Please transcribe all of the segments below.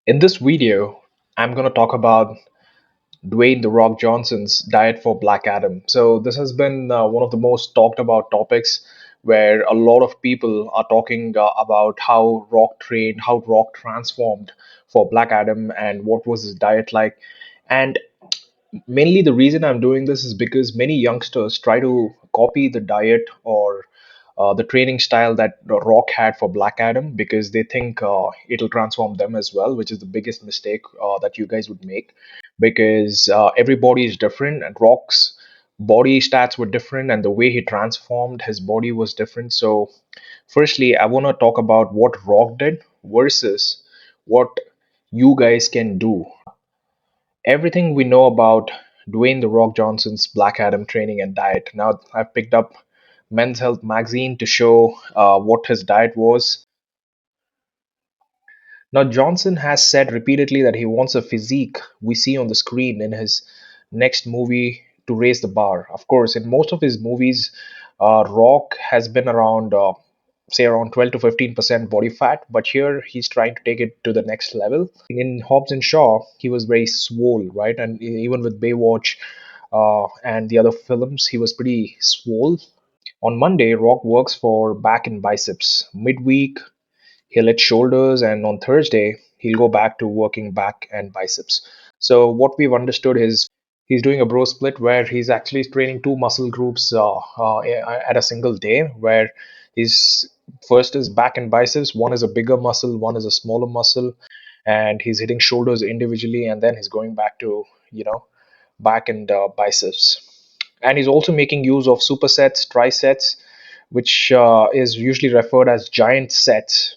In this video, I'm going to talk about Dwayne The Rock Johnson's diet for Black Adam. So, this has been one of the most talked about topics where a lot of people are talking about how Rock trained, how Rock transformed for Black Adam, and what was his diet like. And mainly the reason I'm doing this is because many youngsters try to copy the diet or the training style that The Rock had for Black Adam because they think it'll transform them as well, which is the biggest mistake that you guys would make because everybody is different and Rock's body stats were different and the way he transformed his body was different. So, firstly, I want to talk about what Rock did versus what you guys can do. Everything we know about Dwayne The Rock Johnson's Black Adam training and diet. Now, I've picked up Men's Health magazine to show what his diet was. Now, Johnson has said repeatedly that he wants a physique we see on the screen in his next movie to raise the bar. Of course, in most of his movies, Rock has been around, say, around 12 to 15% body fat, but here he's trying to take it to the next level. In Hobbs and Shaw, he was very swole, right? And even with Baywatch and the other films, he was pretty swole. On Monday, Rock works for back and biceps. Midweek, he'll hit shoulders, and on Thursday, he'll go back to working back and biceps. So, what we've understood is he's doing a bro split where he's actually training two muscle groups at a single day, where his first is back and biceps, one is a bigger muscle, one is a smaller muscle, and he's hitting shoulders individually, and then he's going back to, back and biceps. And he's also making use of supersets, trisets, which is usually referred as giant sets,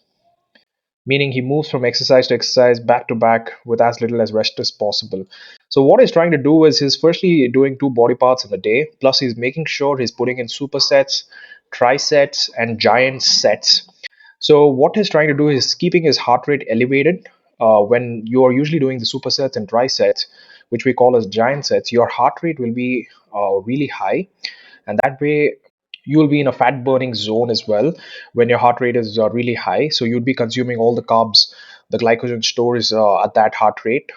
meaning he moves from exercise to exercise back to back with as little as rest as possible. So what he's trying to do is he's firstly doing two body parts in a day, plus he's making sure he's putting in supersets, trisets, and giant sets. So what he's trying to do is keeping his heart rate elevated. When you are usually doing the supersets and trisets, which we call as giant sets, your heart rate will be really high, and that way you will be in a fat burning zone as well when your heart rate is really high, so you'd be consuming all the carbs, the glycogen stores at that heart rate.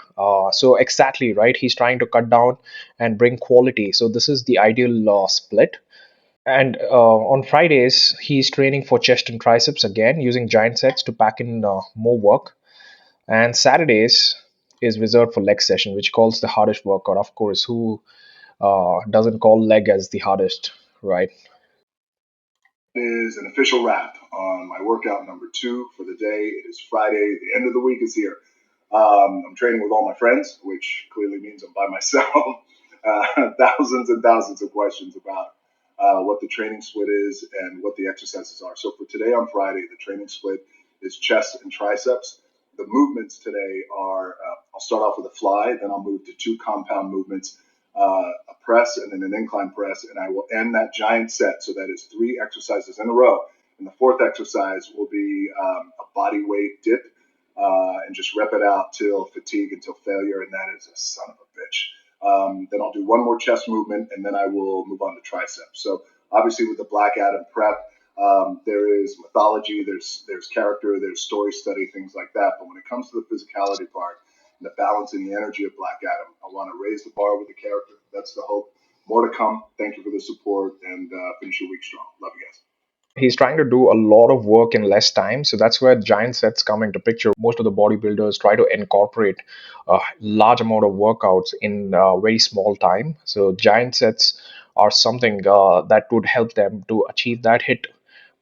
So exactly right, he's trying to cut down and bring quality, so this is the ideal split. And on Fridays he's training for chest and triceps again using giant sets to pack in more work, and Saturdays is reserved for leg session, which calls the hardest workout. Of course, who doesn't call leg as the hardest, right? Is an official wrap on my workout number 2 for the day. It is Friday. The end of the week is here. I'm training with all my friends, which clearly means I'm by myself. Thousands and thousands of questions about what the training split is and what the exercises are. So for today on Friday, the training split is chest and triceps. The movements today are I'll start off with a fly, then I'll move to two compound movements, a press and then an incline press, and I will end that giant set. So that is three exercises in a row. And the fourth exercise will be a body weight dip, and just rep it out till fatigue, until failure, and that is a son of a bitch. Then I'll do one more chest movement, and then I will move on to triceps. So obviously with the Black Adam prep, there is mythology, there's character, there's story study, things like that. But when it comes to the physicality part, and the balance and the energy of Black Adam. I want to raise the bar with the character. That's the hope. More to come. Thank you for the support, and finish your week strong. Love you guys. He's trying to do a lot of work in less time, so that's where giant sets come into picture. Most of the bodybuilders try to incorporate a large amount of workouts in very small time, so giant sets are something that would help them to achieve that, hit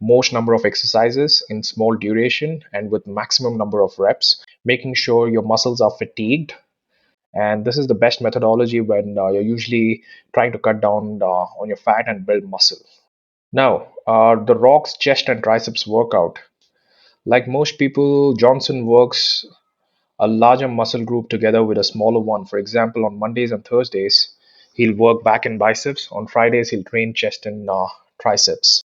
most number of exercises in small duration and with maximum number of reps, making sure your muscles are fatigued. And this is the best methodology when you're usually trying to cut down on your fat and build muscle. Now, the Rock's chest and triceps workout. Like most people, Johnson works a larger muscle group together with a smaller one. For example, on Mondays and Thursdays, he'll work back and biceps. On Fridays, he'll train chest and triceps.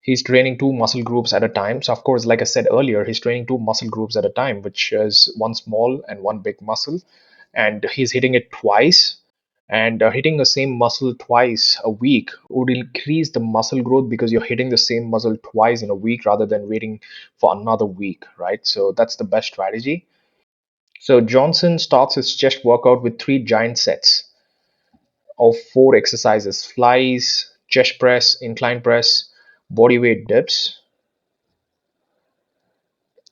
He's training two muscle groups at a time. So, of course, like I said earlier, he's training two muscle groups at a time, which is one small and one big muscle. And he's hitting it twice. And hitting the same muscle twice a week would increase the muscle growth because you're hitting the same muscle twice in a week rather than waiting for another week, right? So that's the best strategy. So Johnson starts his chest workout with three giant sets of four exercises: flies, chest press, incline press, body weight dips,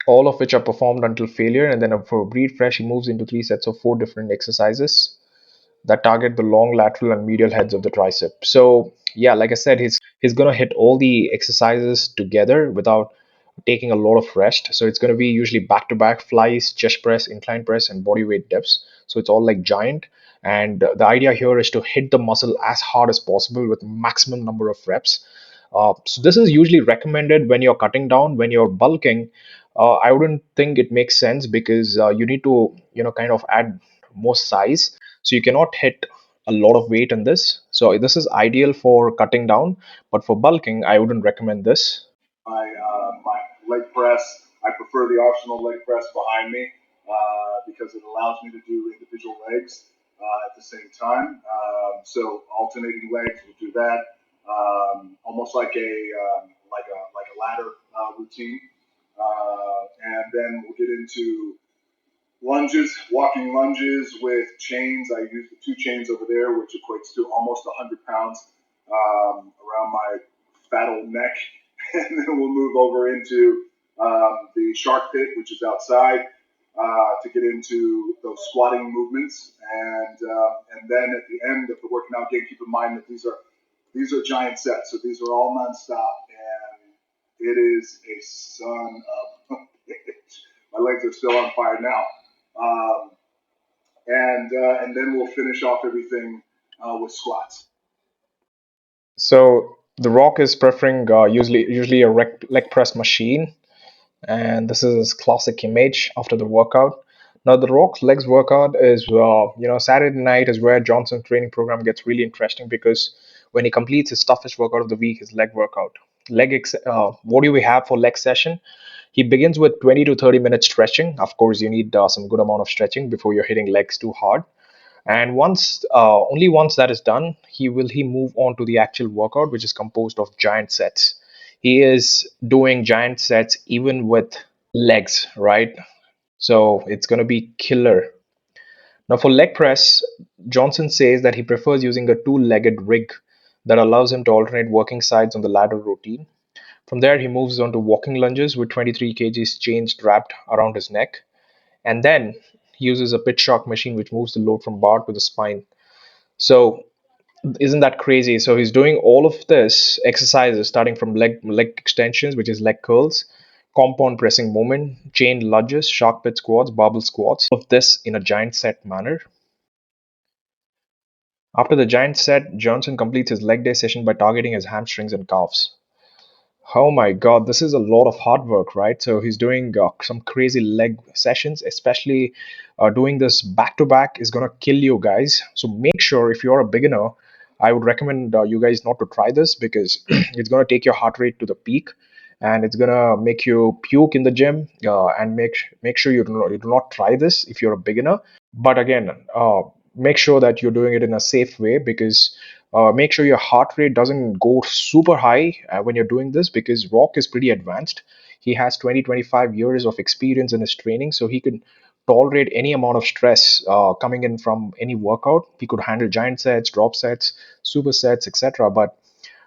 all of which are performed until failure. And then for breathe fresh, he moves into three sets of four different exercises that target the long lateral and medial heads of the tricep. So yeah, like I said, he's gonna hit all the exercises together without taking a lot of rest. So it's gonna be usually back to back flies, chest press, incline press, and body weight dips. So it's all like giant. And the idea here is to hit the muscle as hard as possible with maximum number of reps. So this is usually recommended when you're cutting down, when you're bulking. I wouldn't think it makes sense because you need to, kind of add more size. So you cannot hit a lot of weight in this. So this is ideal for cutting down, but for bulking, I wouldn't recommend this. My leg press. I prefer the optional leg press behind me because it allows me to do individual legs at the same time. So alternating legs will do that, almost like a ladder routine, and then we'll get into lunges, walking lunges with chains. I use the two chains over there, which equates to almost 100 pounds around my fat old neck. And then we'll move over into the shark pit, which is outside, to get into those squatting movements. And then at the end of the working out, again, keep in mind that these are giant sets, so these are all nonstop, and it is a son of a bitch. My legs are still on fire now. Um, and then we'll finish off everything with squats. So the Rock is preferring usually a leg press machine, and this is his classic image after the workout. Now the Rock's legs workout is Saturday night is where Johnson's training program gets really interesting because when he completes his toughest workout of the week, his leg workout. What do we have for leg session? He begins with 20 to 30 minutes stretching. Of course, you need some good amount of stretching before you're hitting legs too hard. And only once that is done, he move on to the actual workout, which is composed of giant sets. He is doing giant sets even with legs, right? So it's going to be killer. Now for leg press, Johnson says that he prefers using a two-legged rig that allows him to alternate working sides on the ladder routine. From there, he moves on to walking lunges with 23 kgs chains wrapped around his neck. And then he uses a pitch shock machine which moves the load from bar to the spine. So isn't that crazy? So he's doing all of this exercises starting from leg extensions, which is leg curls, compound pressing movement, chain lunges, shark pit squats, barbell squats, of this in a giant set manner. After the giant set, Johnson completes his leg day session by targeting his hamstrings and calves. Oh my God, this is a lot of hard work, right? So he's doing some crazy leg sessions, especially doing this back to back is going to kill you guys. So make sure if you're a beginner, I would recommend you guys not to try this because it's going to take your heart rate to the peak and it's going to make you puke in the gym. And make sure you do not try this if you're a beginner. But again, make sure that you're doing it in a safe way because make sure your heart rate doesn't go super high when you're doing this because Rock is pretty advanced. He has 20-25 years of experience in his training, so he could tolerate any amount of stress coming in from any workout. He could handle giant sets, drop sets, supersets, etc. But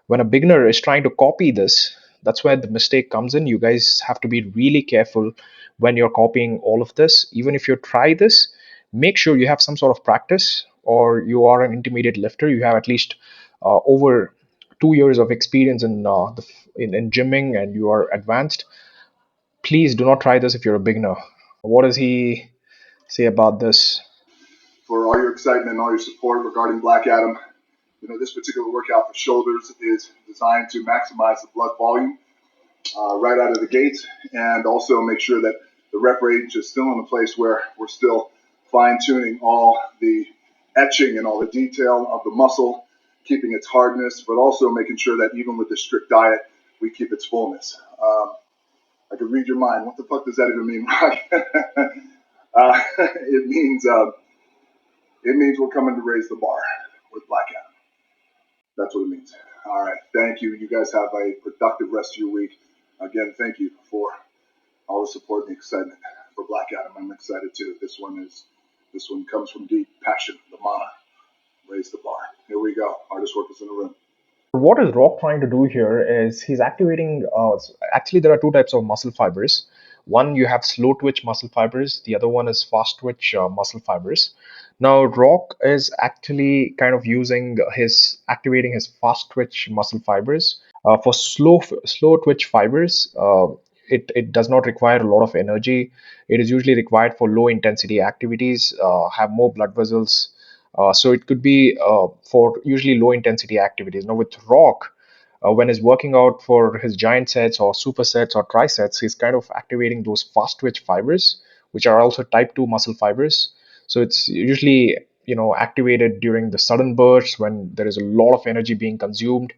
when a beginner is trying to copy this, that's where the mistake comes in. You guys have to be really careful when you're copying all of this. Even if you try this, make sure you have some sort of practice or you are an intermediate lifter. You have at least over 2 years of experience in gymming and you are advanced. Please do not try this if you're a beginner. What does he say about this? For all your excitement and all your support regarding Black Adam, this particular workout for shoulders is designed to maximize the blood volume right out of the gate and also make sure that the rep range is still in a place where we're still fine tuning all the etching and all the detail of the muscle, keeping its hardness, but also making sure that even with the strict diet, we keep its fullness. I could read your mind. What the fuck does that even mean, Rock? It means we're coming to raise the bar with Black Adam. That's what it means. All right. Thank you. You guys have a productive rest of your week. Again, thank you for all the support and the excitement. for Black Adam. I'm excited too. This one comes from deep passion. The mana raise the bar. Here we go. Hardest workers in the room. What is Rock trying to do here is he's activating. Actually, there are two types of muscle fibers. One, you have slow twitch muscle fibers. The other one is fast twitch muscle fibers. Now, Rock is actually kind of using his activating his fast twitch muscle fibers. For slow twitch fibers, it does not require a lot of energy. It is usually required for low intensity activities, have more blood vessels, so it could be for usually low intensity activities. Now with Rock, when he's working out for his giant sets or supersets or trisets, he's kind of activating those fast twitch fibers, which are also type 2 muscle fibers. So it's usually activated during the sudden bursts when there is a lot of energy being consumed,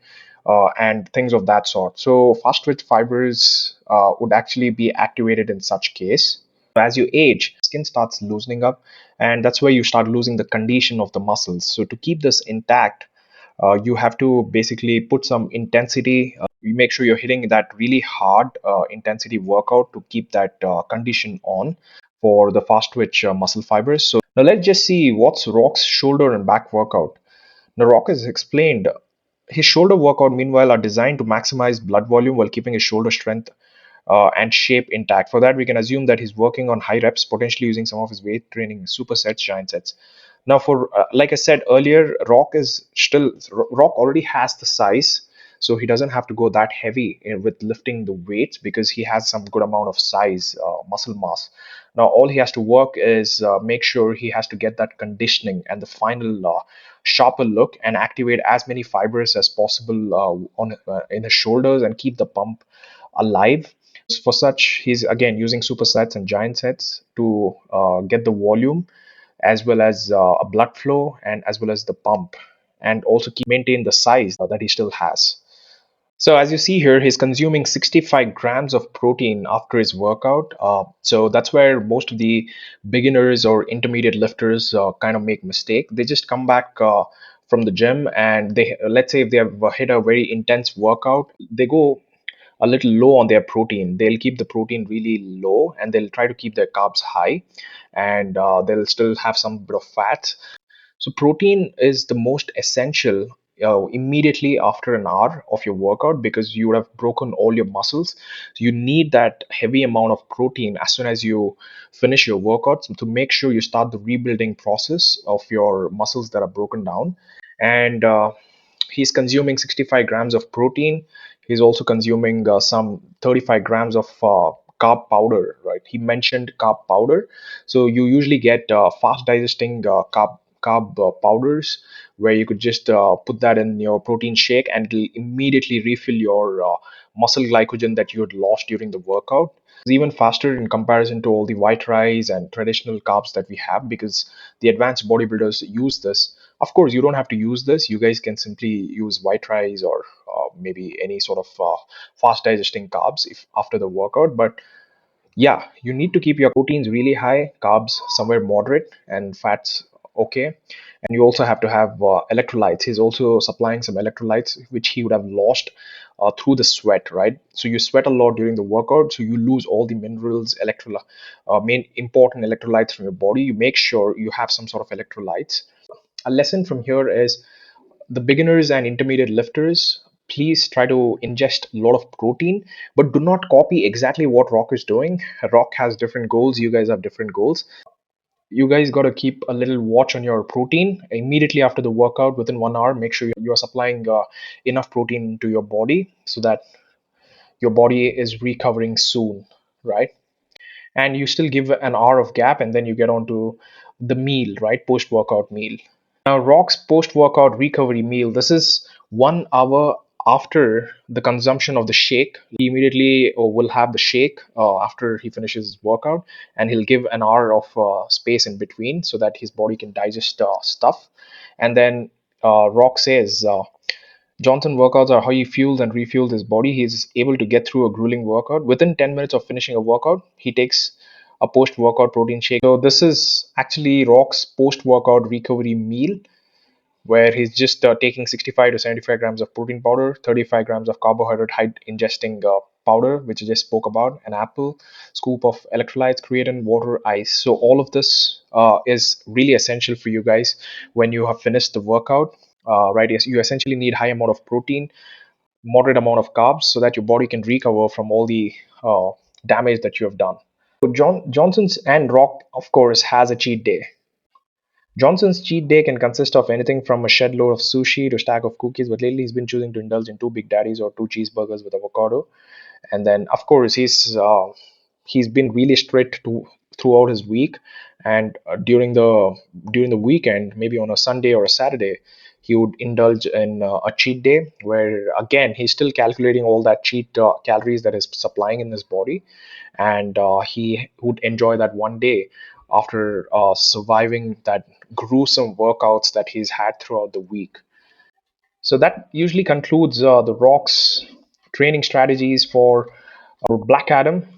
and things of that sort. So fast twitch fibers would actually be activated in such case. As you age, skin starts loosening up, and that's where you start losing the condition of the muscles. So to keep this intact, you have to basically put some intensity. You make sure you're hitting that really hard intensity workout to keep that condition on for the fast twitch muscle fibers. So now let's just see what's Rock's shoulder and back workout. Now Rock has explained his shoulder workout, meanwhile, are designed to maximize blood volume while keeping his shoulder strength and shape intact. For that, we can assume that he's working on high reps, potentially using some of his weight training supersets, giant sets. Now, for like I said earlier, Rock already has the size, so he doesn't have to go that heavy with lifting the weights because he has some good amount of size, muscle mass. Now, all he has to work is make sure he has to get that conditioning and the final sharper look and activate as many fibers as possible on in his shoulders and keep the pump alive. For such, he's again using supersets and giant sets to get the volume as well as a blood flow and as well as the pump, and also keep maintain the size that he still has. So as you see here, he's consuming 65 grams of protein after his workout. So that's where most of the beginners or intermediate lifters kind of make mistake. They just come back from the gym and they, let's say if they have hit a very intense workout, they go a little low on their protein. They'll keep the protein really low and they'll try to keep their carbs high, and they'll still have some bit of fat. So protein is the most essential immediately after an hour of your workout because you would have broken all your muscles. So you need that heavy amount of protein as soon as you finish your workout to make sure you start the rebuilding process of your muscles that are broken down. And he's consuming 65 grams of protein. He's also consuming some 35 grams of carb powder, right? He mentioned carb powder. So you usually get fast digesting carb powders where you could just put that in your protein shake and it'll immediately refill your muscle glycogen that you had lost during the workout. It's even faster in comparison to all the white rice and traditional carbs that we have because the advanced bodybuilders use this. Of course, you don't have to use this. You guys can simply use white rice or maybe any sort of fast digesting carbs if after the workout. But yeah, you need to keep your proteins really high, carbs somewhere moderate, and fats okay. And you also have to have electrolytes. He's also supplying some electrolytes, which he would have lost through the sweat, right? So you sweat a lot during the workout, so you lose all the minerals, main important electrolytes from your body. You make sure you have some sort of electrolytes. A lesson from here is the beginners and intermediate lifters, please try to ingest a lot of protein, but do not copy exactly what Rock is doing. Rock has different goals, you guys have different goals. You guys got to keep a little watch on your protein immediately after the workout. Within 1 hour, make sure you are supplying enough protein to your body so that your body is recovering soon, right? And you still give an hour of gap and then you get on to the meal, right? Post workout meal. Now, Rock's post workout recovery meal, this is 1 hour after the consumption of the shake. He immediately will have the shake after he finishes his workout, and he'll give an hour of space in between so that his body can digest stuff. And then Rock says, Johnson workouts are how he fuels and refuels his body. He's able to get through a grueling workout. Within 10 minutes of finishing a workout, he takes a post workout protein shake. So, this is actually Rock's post workout recovery meal where he's just taking 65 to 75 grams of protein powder, 35 grams of carbohydrate, high ingesting powder, which I just spoke about, an apple, scoop of electrolytes, creatine, water, ice. So all of this is really essential for you guys when you have finished the workout. Right, yes, you essentially need high amount of protein, moderate amount of carbs, so that your body can recover from all the damage that you have done. So Johnson's and Rock, of course, has a cheat day. Johnson's cheat day can consist of anything from a shed load of sushi to a stack of cookies, but lately he's been choosing to indulge in two Big Daddies or two cheeseburgers with avocado. And then, of course, he's been really strict throughout his week, and during the weekend, maybe on a Sunday or a Saturday, he would indulge in a cheat day where again he's still calculating all that cheat calories that is supplying in his body, and he would enjoy that one day after surviving that gruesome workouts that he's had throughout the week. So that usually concludes the Rock's training strategies for Black Adam.